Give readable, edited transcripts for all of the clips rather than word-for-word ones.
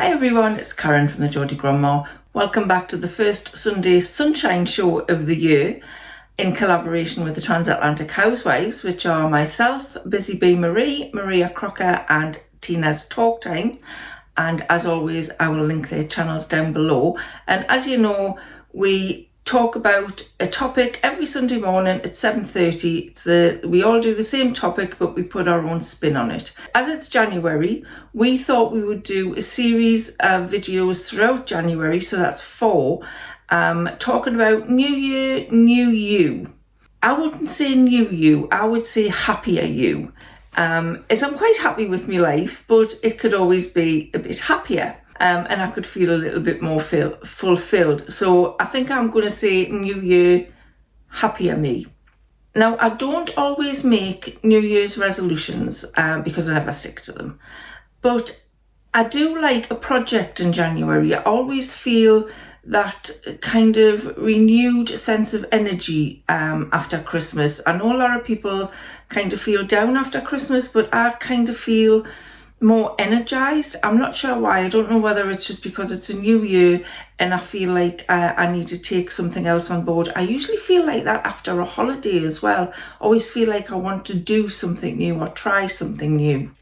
Hi everyone, it's Karen from the Geordie Grandma. Welcome back to the first Sunday Sunshine Show of the year in collaboration with the Transatlantic Housewives, which are myself, Busy Bee Marie, Maria Crocker and Tina's Talk Time. And as always, I will link their channels down below. And as you know, we talk about a topic every Sunday morning at 7:30. We all do the same topic, but we put our own spin on it. As it's January, we thought we would do a series of videos throughout January, so that's 4, talking about New Year, New You. I wouldn't say new you, I would say happier you. As I'm quite happy with my life, but it could always be a bit happier. And I could feel a little bit more fulfilled. So I think I'm going to say New Year, happier me. Now, I don't always make New Year's resolutions because I never stick to them. But I do like a project in January. I always feel that kind of renewed sense of energy after Christmas. I know a lot of people kind of feel down after Christmas, but I kind of feel more energized. I'm not sure why. I don't know whether it's just because it's a new year and I feel like I need to take something else on board. I usually feel like that after a holiday as well. Always feel like I want to do something new or try something new.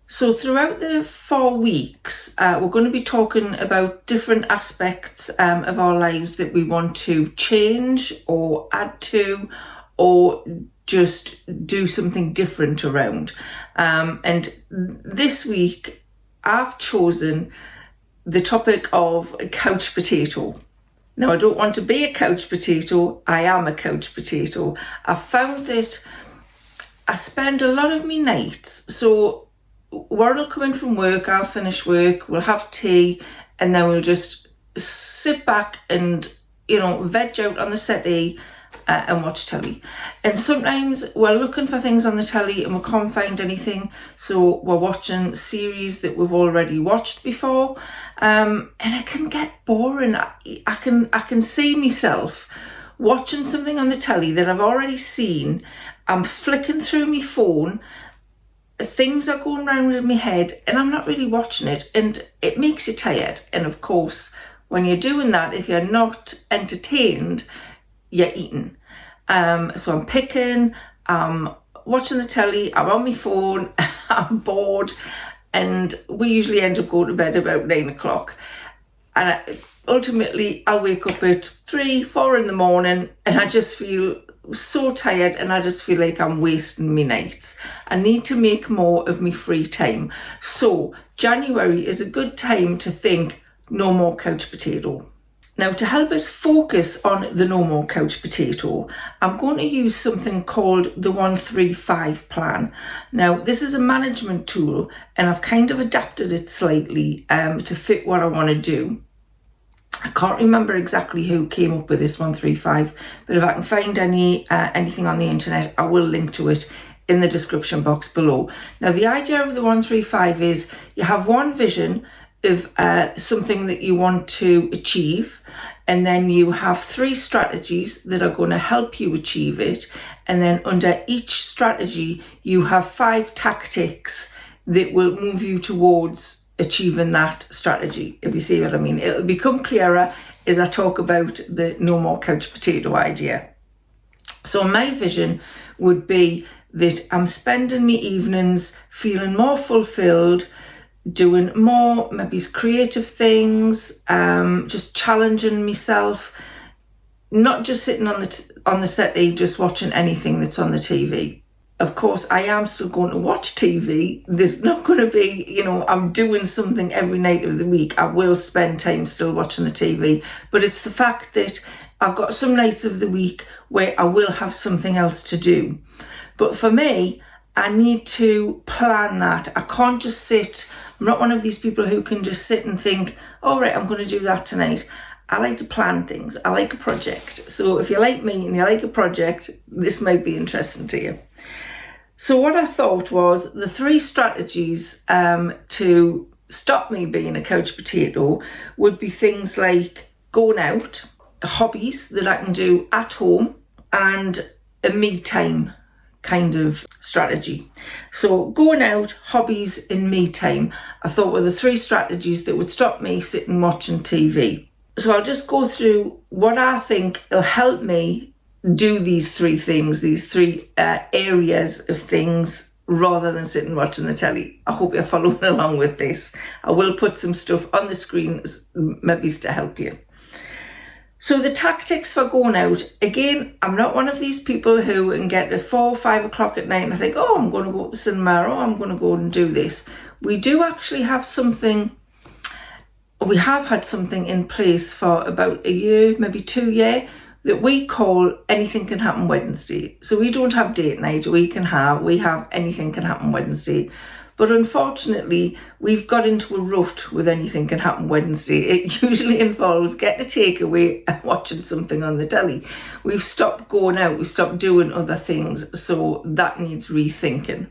So throughout the 4 weeks, we're going to be talking about different aspects of our lives that we want to change or add to, or just do something different around. And this week, I've chosen the topic of couch potato. Now, I don't want to be a couch potato. I am a couch potato. I found that I spend a lot of my nights. So Warren will come in from work, I'll finish work, we'll have tea, and then we'll just sit back and, veg out on the settee and watch telly. And sometimes we're looking for things on the telly and we can't find anything, so we're watching series that we've already watched before, and it can get boring. I can see myself watching something on the telly that I've already seen. I'm flicking through my phone, things are going round in my head and I'm not really watching it, and it makes you tired. And of course, when you're doing that, if you're not entertained, you're eating. So I'm picking, I'm watching the telly, I'm on my phone, I'm bored, and we usually end up going to bed about 9 o'clock. And ultimately, I'll wake up at 3, 4 in the morning and I just feel so tired and I just feel like I'm wasting my nights. I need to make more of my free time. So January is a good time to think no more couch potato. Now, to help us focus on the no more couch potato, I'm going to use something called the 135 plan. Now, this is a management tool and I've kind of adapted it slightly to fit what I want to do. I can't remember exactly who came up with this 135, but if I can find anything on the internet, I will link to it in the description box below. Now, the idea of the 135 is you have one vision of something that you want to achieve, and then you have 3 strategies that are going to help you achieve it, and then under each strategy you have 5 tactics that will move you towards achieving that strategy, if you see what I mean. It'll become clearer as I talk about the no more couch potato idea. So my vision would be that I'm spending my evenings feeling more fulfilled, doing more maybe creative things, just challenging myself, not just sitting on the settee just watching anything that's on the TV. Of course, I am still going to watch TV. There's not going to be, I'm doing something every night of the week. I will spend time still watching the TV. But it's the fact that I've got some nights of the week where I will have something else to do. But for me, I need to plan that. I can't just sit. I'm not one of these people who can just sit and think, all right, I'm going to do that tonight. I like to plan things. I like a project. So if you're like me and you like a project, this might be interesting to you. So what I thought was the 3 strategies to stop me being a couch potato would be things like going out, hobbies that I can do at home, and a me time kind of strategy. So going out, hobbies and me time, I thought were the 3 strategies that would stop me sitting watching TV. So I'll just go through what I think will help me do these 3 things, these 3 areas of things, rather than sitting watching the telly. I hope you're following along with this. I will put some stuff on the screen, maybe to help you. So the tactics for going out, again, I'm not one of these people who can get to 4 or 5 o'clock at night and I think, oh, I'm going to go to the cinema, or I'm going to go and do this. We do actually have something, we have had something in place for about a year, maybe 2 years, that we call Anything Can Happen Wednesday. So we don't have date night, we have Anything Can Happen Wednesday. But unfortunately, we've got into a rut with Anything Can Happen Wednesday. It usually involves getting a takeaway and watching something on the telly. We've stopped going out, we've stopped doing other things, so that needs rethinking.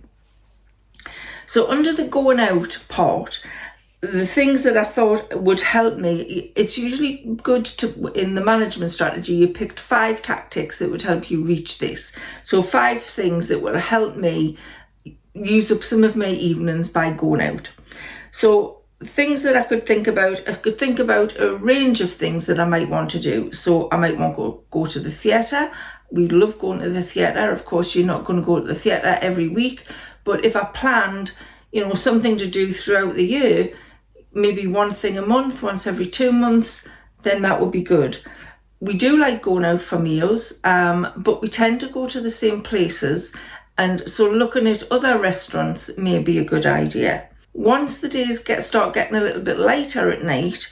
So under the going out part, the things that I thought would help me, it's usually good to, in the management strategy, you picked 5 tactics that would help you reach this. So 5 things that will help me use up some of my evenings by going out. So things that I could think about a range of things that I might want to do. So I might want to go to the theatre. We love going to the theatre. Of course, you're not going to go to the theatre every week, but if I planned, something to do throughout the year, maybe one thing a month, once every 2 months, then that would be good. We do like going out for meals, but we tend to go to the same places. And so looking at other restaurants may be a good idea. Once the days start getting a little bit lighter at night,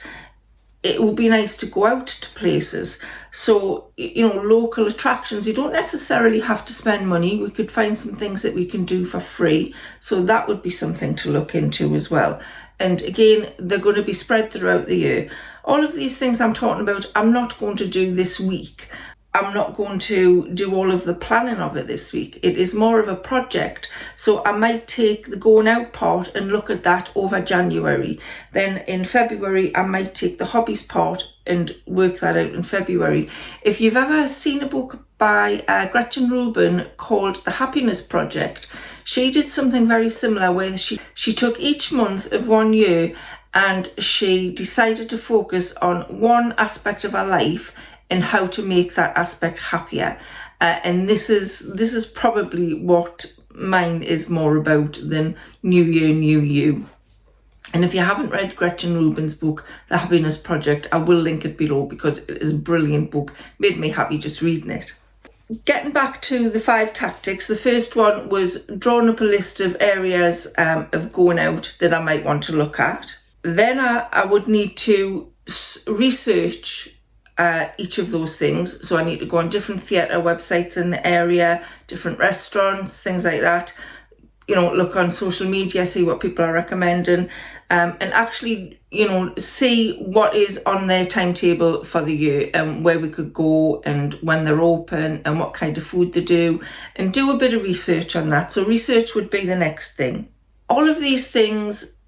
it would be nice to go out to places. So, local attractions, you don't necessarily have to spend money. We could find some things that we can do for free. So that would be something to look into as well. And again, they're going to be spread throughout the year. All of these things I'm talking about, I'm not going to do this week. I'm not going to do all of the planning of it this week. It is more of a project. So I might take the going out part and look at that over January. Then in February, I might take the hobbies part and work that out in February. If you've ever seen a book by Gretchen Rubin called The Happiness Project, she did something very similar where she took each month of 1 year and she decided to focus on one aspect of her life and how to make that aspect happier. And this is probably what mine is more about than New Year, New You. And if you haven't read Gretchen Rubin's book, The Happiness Project, I will link it below because it is a brilliant book. Made me happy just reading it. Getting back to the 5 tactics, the first one was drawing up a list of areas of going out that I might want to look at. Then I would need to research each of those things. So I need to go on different theatre websites in the area, different restaurants, things like that. Look on social media, see what people are recommending, and actually, see what is on their timetable for the year and where we could go and when they're open and what kind of food they do, and do a bit of research on that. So research would be the next thing. All of these things,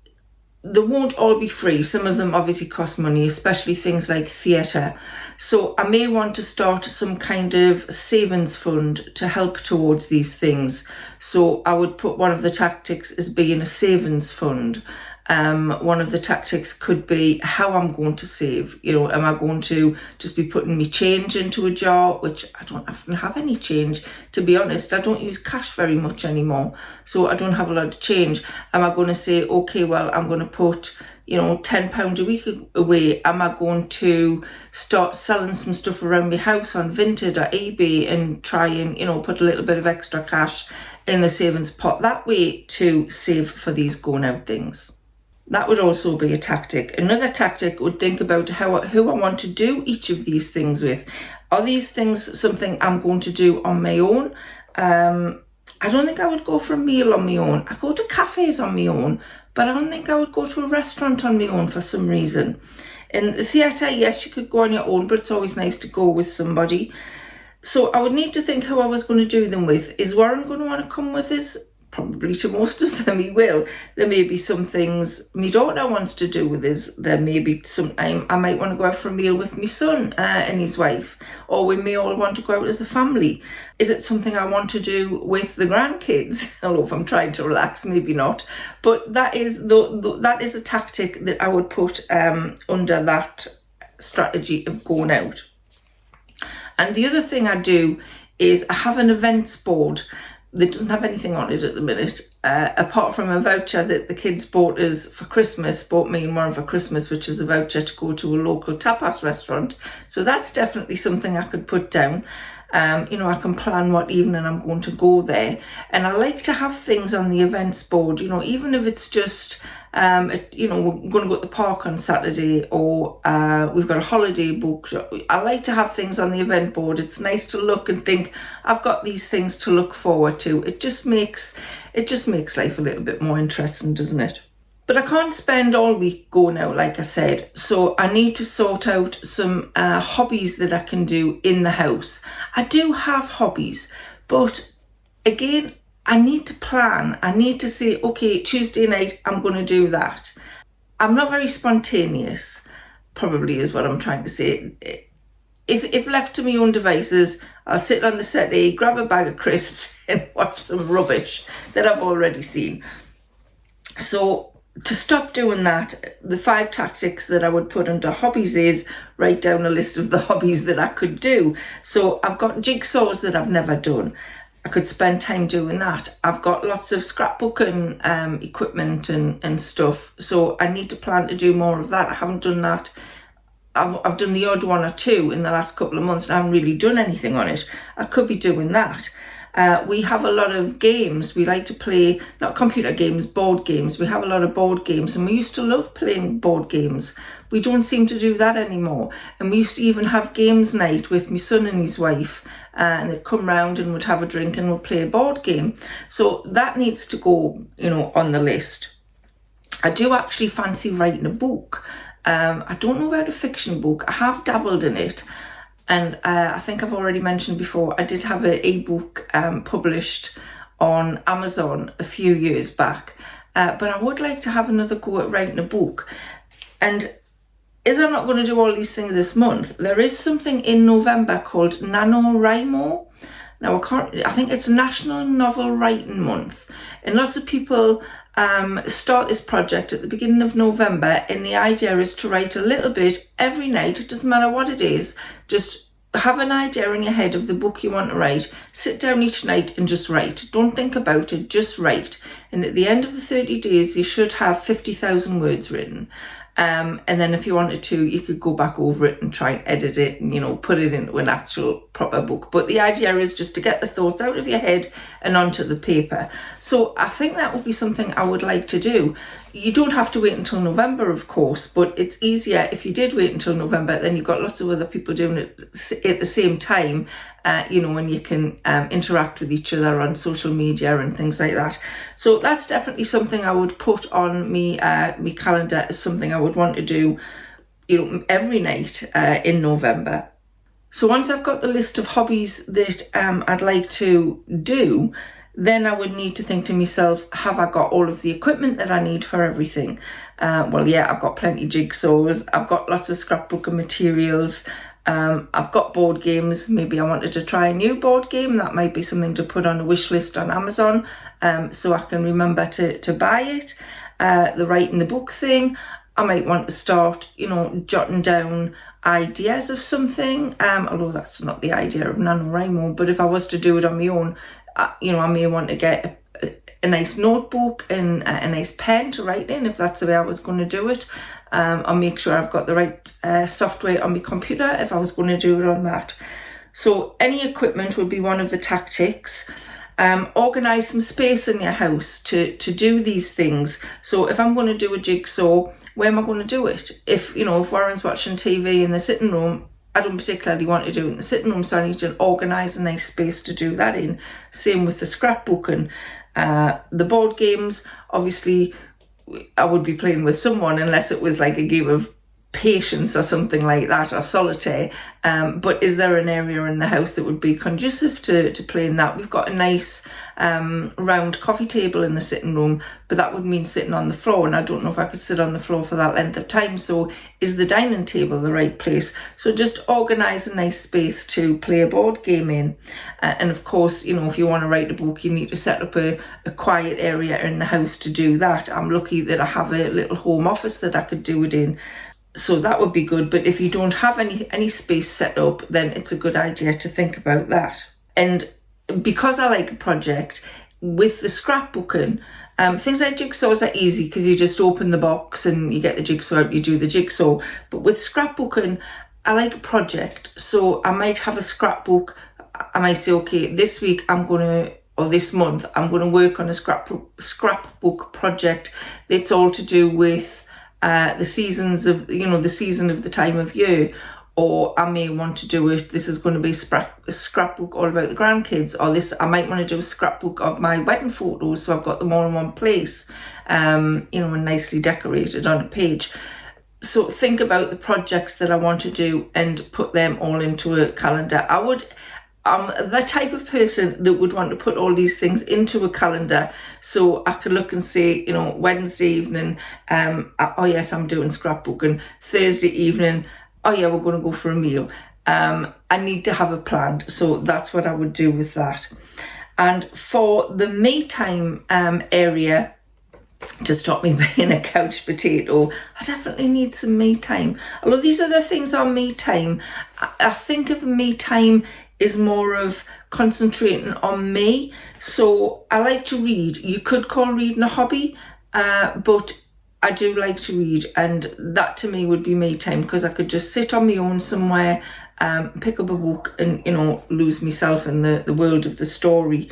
they won't all be free. Some of them obviously cost money, especially things like theatre. So I may want to start some kind of savings fund to help towards these things. So I would put one of the tactics as being a savings fund. One of the tactics could be how I'm going to save. Am I going to just be putting me change into a jar, which I don't often have any change, to be honest. I don't use cash very much anymore, so I don't have a lot of change. Am I going to say, okay, well, I'm going to put, £10 a week away? Am I going to start selling some stuff around my house on Vinted or eBay and try and, put a little bit of extra cash in the savings pot that way to save for these going out things? That would also be a tactic. Another tactic would think about who I want to do each of these things with. Are these things something I'm going to do on my own? I don't think I would go for a meal on my own. I go to cafes on my own, but I don't think I would go to a restaurant on my own for some reason. In the theatre, yes, you could go on your own, but it's always nice to go with somebody. So I would need to think who I was going to do them with. Is Warren going to want to come with us? probably to most of them he will. There may be some things my daughter wants to do with us. There may be sometime I might want to go out for a meal with my son and his wife, or we may all want to go out as a family. Is it something I want to do with the grandkids? Although if I'm trying to relax, maybe not. But that is that is a tactic that I would put under that strategy of going out. And the other thing I do is I have an events board that doesn't have anything on it at the minute, apart from a voucher that the kids bought us for Christmas, bought me and Warren for Christmas, which is a voucher to go to a local tapas restaurant. So that's definitely something I could put down. I can plan what evening I'm going to go there. And I like to have things on the events board, even if it's just, we're going to go to the park on Saturday, or we've got a holiday booked. I like to have things on the event board. It's nice to look and think, I've got these things to look forward to. It just makes life a little bit more interesting, doesn't it? But I can't spend all week going out, like I said. So I need to sort out some hobbies that I can do in the house. I do have hobbies, but again, I need to plan. I need to say, okay, Tuesday night, I'm going to do that. I'm not very spontaneous, probably is what I'm trying to say. If left to my own devices, I'll sit on the settee, grab a bag of crisps and watch some rubbish that I've already seen. So to stop doing that, the 5 tactics that I would put under hobbies is write down a list of the hobbies that I could do. So I've got jigsaws that I've never done. I could spend time doing that. I've got lots of scrapbooking equipment and stuff. So I need to plan to do more of that. I haven't done that. I've done the odd one or two in the last couple of months and I haven't really done anything on it. I could be doing that. We have a lot of games. We like to play, not computer games, board games. We have a lot of board games and we used to love playing board games. We don't seem to do that anymore. And we used to even have games night with my son and his wife, and they'd come round and would have a drink and we'd play a board game. So that needs to go, on the list. I do actually fancy writing a book. I don't know about a fiction book. I have dabbled in it. And I think I've already mentioned before, I did have an ebook published on Amazon a few years back. But I would like to have another go at writing a book. And as I'm not going to do all these things this month, there is something in November called NaNoWriMo. Now, I think it's National Novel Writing Month. And lots of people start this project at the beginning of November, and the idea is to write a little bit every night. It doesn't matter what it is, just have an idea in your head of the book you want to write, sit down each night and just write. Don't think about it, just write. And at the end of the 30 days you should have 50,000 words written. And then if you wanted to, you could go back over it and try and edit it and, put it into an actual proper book. But the idea is just to get the thoughts out of your head and onto the paper. So I think that would be something I would like to do. You don't have to wait until November, of course, but it's easier if you did wait until November, then you've got lots of other people doing it at the same time, and you can interact with each other on social media and things like that. So that's definitely something I would put on me calendar as something I would want to do, every night in November. So once I've got the list of hobbies that I'd like to do, then I would need to think to myself, have I got all of the equipment that I need for everything? I've got plenty of jigsaws. I've got lots of scrapbooking materials. I've got board games. Maybe I wanted to try a new board game. That might be something to put on a wish list on Amazon, so I can remember to buy it. The writing the book thing, I might want to start, jotting down ideas of something, although that's not the idea of NaNoWriMo, but if I was to do it on my own, I may want to get a nice notebook and a nice pen to write in if that's the way I was going to do it. I'll make sure I've got the right software on my computer if I was going to do it on that. So any equipment would be one of the tactics. Organise some space in your house to do these things. So if I'm going to do a jigsaw, where am I going to do it? If Warren's watching TV in the sitting room, I don't particularly want to do it in the sitting room, so I need to organise a nice space to do that in. Same with the scrapbooking. The board games, obviously, I would be playing with someone unless it was like a game of patience or something like that, or solitaire, but is there an area in the house that would be conducive to playing that? We've got a nice round coffee table in the sitting room, but that would mean sitting on the floor, and I don't know if I could sit on the floor for that length of time. So is the dining table the right place? So just organise a nice space to play a board game in. And of course, if you want to write a book, you need to set up a quiet area in the house to do that. I'm lucky that I have a little home office that I could do it in. So that would be good. But if you don't have any space set up, then it's a good idea to think about that. And because I like a project, with the scrapbooking, things like jigsaws are easy because you just open the box and you get the jigsaw out, you do the jigsaw. But with scrapbooking, I like a project. So I might have a scrapbook. I might say, okay, this week or this month, I'm going to work on a scrapbook project that's all to do with the seasons of, the season of the time of year. Or I may want to do this is going to be a scrapbook all about the grandkids, or I might want to do a scrapbook of my wedding photos, so I've got them all in one place, and nicely decorated on a page. So think about the projects that I want to do and put them all into a calendar. I'm the type of person that would want to put all these things into a calendar, so I could look and say, Wednesday evening, oh yes, I'm doing scrapbooking. Thursday evening, oh yeah, we're going to go for a meal. I need to have a plan, so that's what I would do with that. And for the me time area, to stop me being a couch potato, I definitely need some me time. Although these other things are me time, I think of me time is more of concentrating on me. So I like to read. You could call reading a hobby, but I do like to read, and that to me would be me time, because I could just sit on my own somewhere, pick up a book and, lose myself in the world of the story.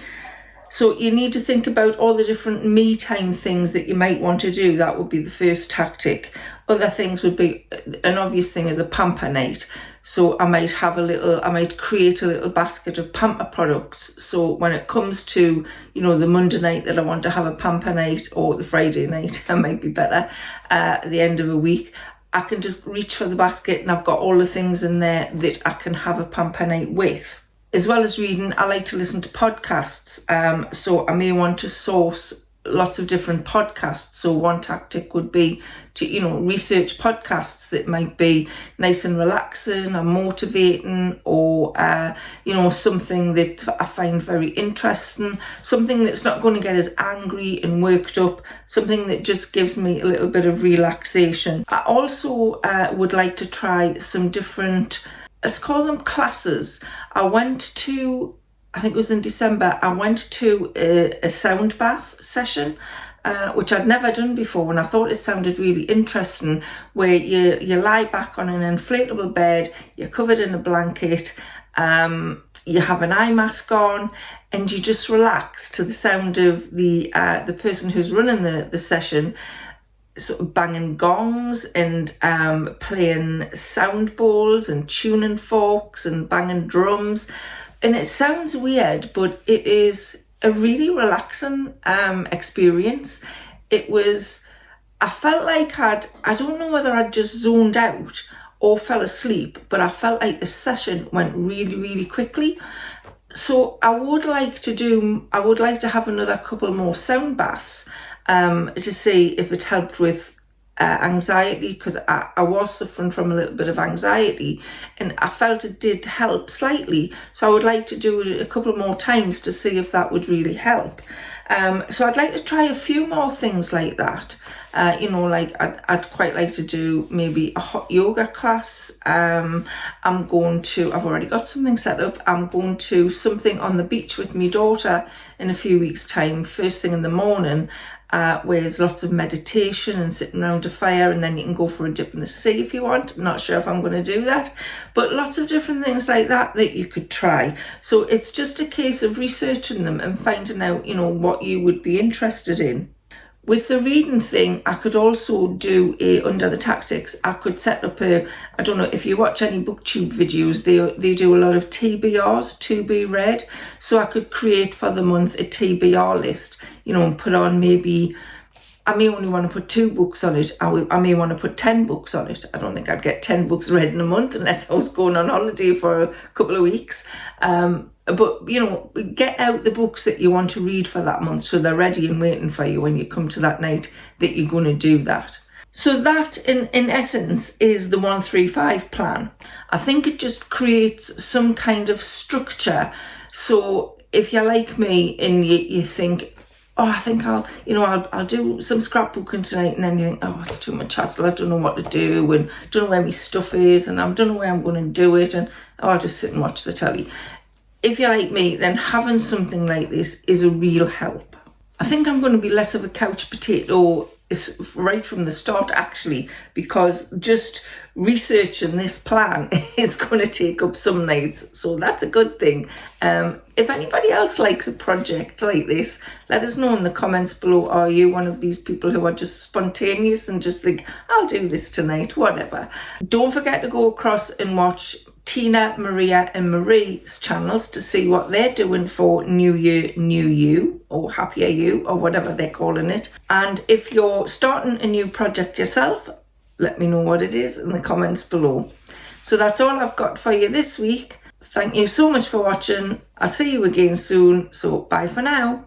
So you need to think about all the different me time things that you might want to do. That would be the first tactic. Other things would be, an obvious thing is a pamper night. So I might create a little basket of pamper products. So when it comes to, the Monday night that I want to have a pamper night, or the Friday night, it might be better, at the end of a week, I can just reach for the basket and I've got all the things in there that I can have a pamper night with. As well as reading, I like to listen to podcasts. So I may want to source lots of different podcasts. So one tactic would be to, research podcasts that might be nice and relaxing or motivating, or, something that I find very interesting, something that's not going to get us angry and worked up, something that just gives me a little bit of relaxation. I also would like to try some different, let's call them classes. I think it was in December, I went to a sound bath session, which I'd never done before, and I thought it sounded really interesting, where you lie back on an inflatable bed, you're covered in a blanket, you have an eye mask on, and you just relax to the sound of the person who's running the session, sort of banging gongs and playing sound bowls and tuning forks and banging drums. And it sounds weird, but it is a really relaxing experience. I felt like I don't know whether I'd just zoned out or fell asleep, but I felt like the session went really, really quickly. So I would like to have another couple more sound baths to see if it helped with anxiety, because I was suffering from a little bit of anxiety, and I felt it did help slightly. So I would like to do it a couple more times to see if that would really help. So I'd like to try a few more things like that. I'd quite like to do maybe a hot yoga class. I've already got something set up. I'm going to something on the beach with my daughter in a few weeks' time, first thing in the morning, where there's lots of meditation and sitting around a fire, and then you can go for a dip in the sea if you want. I'm not sure if I'm going to do that, but lots of different things like that you could try. So it's just a case of researching them and finding out, what you would be interested in. With the reading thing, I could also do under the tactics, I could set up I don't know if you watch any booktube videos, they do a lot of TBRs, to be read. So I could create for the month a TBR list, and put on maybe, I may only want to put 2 books on it. I may want to put 10 books on it. I don't think I'd get 10 books read in a month unless I was going on holiday for a couple of weeks. But, get out the books that you want to read for that month so they're ready and waiting for you when you come to that night that you're going to do that. So that, in essence, is the 135 plan. I think it just creates some kind of structure. So if you're like me and you think, oh, I think I'll do some scrapbooking tonight, and then you think, oh, it's too much hassle, I don't know what to do, and don't know where my stuff is, and I don't know where I'm going to do it, and I'll just sit and watch the telly. If you're like me, then having something like this is a real help. I think I'm going to be less of a couch potato right from the start, actually, because just researching this plan is going to take up some nights, so that's a good thing. If anybody else likes a project like this, let us know in the comments below. Are you one of these people who are just spontaneous and just think, I'll do this tonight, whatever? Don't forget to go across and watch Tina, Maria and Marie's channels to see what they're doing for New Year, New You, or Happier You, or whatever they're calling it. And if you're starting a new project yourself, let me know what it is in the comments below. So that's all I've got for you this week. Thank you so much for watching. I'll see you again soon. So bye for now.